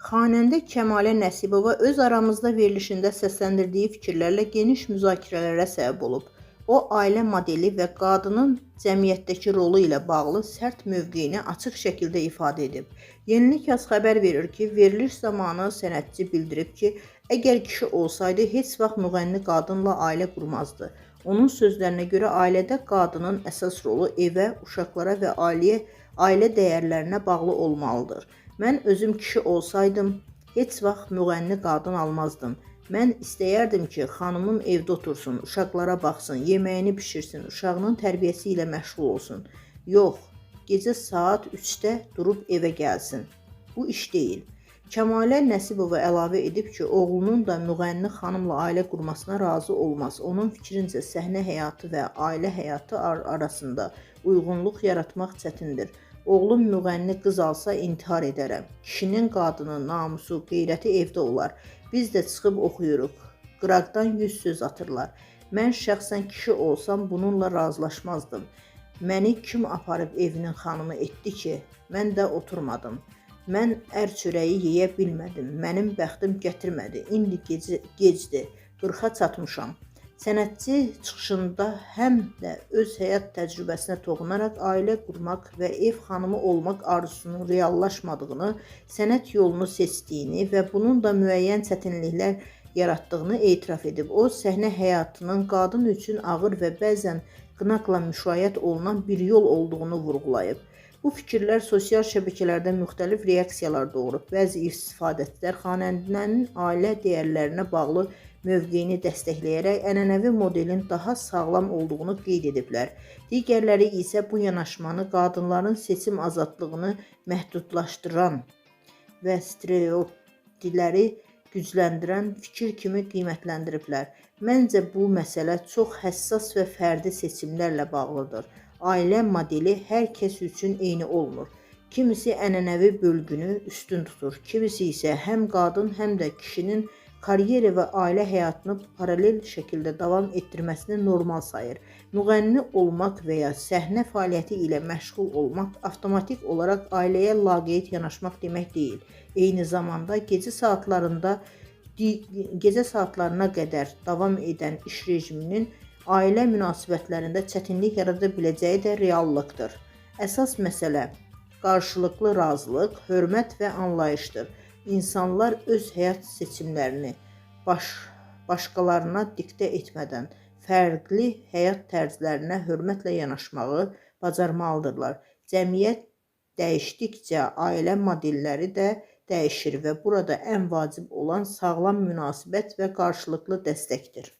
Xanəndə Kəmalə Nəsibova öz aramızda verilişində səsləndirdiyi fikirlərlə geniş müzakirələrə səbəb olub. O, ailə modeli və qadının cəmiyyətdəki rolu ilə bağlı sərt mövqeyini açıq şəkildə ifadə edib. Yenilik Az xəbər verir ki, veriliş zamanı sənətçi bildirib ki, əgər kişi olsaydı, heç vaxt müğənni qadınla ailə qurmazdı. Onun sözlərinə görə ailədə qadının əsas rolu evə, uşaqlara və ailə dəyərlərinə bağlı olmalıdır. Mən özüm kişi olsaydım, heç vaxt müğənni qadın almazdım. Mən istəyərdim ki, xanımım evdə otursun, uşaqlara baxsın, yeməyini bişirsin, uşağının tərbiyəsi ilə məşğul olsun. Yox, gecə saat 3-də durub evə gəlsin. Bu iş deyil. Kəmalə Nəsibova əlavə edib ki, oğlunun da müğənni xanımla ailə qurmasına razı olmaz. Onun fikrincə səhnə həyatı və ailə həyatı arasında uyğunluq yaratmaq çətindir. Oğlum müğənni qız alsa intihar edərəm. Kişinin, qadının namusu, qeyrəti evdə olar. Biz də çıxıb oxuyuruq. Qıraqdan 100 söz atırlar. Mən şəxsən kişi olsam bununla razılaşmazdım. Məni kim aparıb evinin xanımı etdi ki, mən də oturmadım. Mən ər çörəyi yeyə bilmədim. Mənim bəxtim gətirmədi. İndi gecdir. 40-a çatmışam. Sənətçi çıxışında həm də öz həyat təcrübəsinə toxunaraq ailə qurmaq və ev xanımı olmaq arzusunun reallaşmadığını, sənət yolunu seçdiyini və bunun da müəyyən çətinliklər yaratdığını etiraf edib. O, səhnə həyatının qadın üçün ağır və bəzən qınaqla müşayiət olunan bir yol olduğunu vurğulayıb. Bu fikirlər sosial şəbəkələrdə müxtəlif reaksiyalar doğurub. Bəzi istifadəçilər xanəndənin ailə dəyərlərinə bağlı mövqeyini dəstəkləyərək ənənəvi modelin daha sağlam olduğunu qeyd ediblər. Digərləri isə bu yanaşmanı qadınların seçim azadlığını məhdudlaşdıran və stereotipləri gücləndirən fikir kimi qiymətləndiriblər. Məncə bu məsələ çox həssas və fərdi seçimlərlə bağlıdır. Ailə modeli hər kəs üçün eyni olmur. Kimisi ənənəvi bölgünü üstün tutur, kimisi isə həm qadın, həm də kişinin karyera və ailə həyatını paralel şəkildə davam etdirməsini normal sayır. Müğənni olmaq və ya səhnə fəaliyyəti ilə məşğul olmaq avtomatik olaraq ailəyə laqeyd yanaşmaq demək deyil. Eyni zamanda gecə saatlarına qədər davam edən iş rejiminin ailə münasibətlərində çətinlik yarada biləcəyi də reallıqdır. Əsas məsələ qarşılıqlı razılıq, hörmət və anlayışdır. İnsanlar öz həyat seçimlərini başqalarına diktə etmədən fərqli həyat tərzlərinə hörmətlə yanaşmağı bacarmalıdırlar. Cəmiyyət dəyişdikcə ailə modelləri də dəyişir və burada ən vacib olan sağlam münasibət və qarşılıqlı dəstəkdir.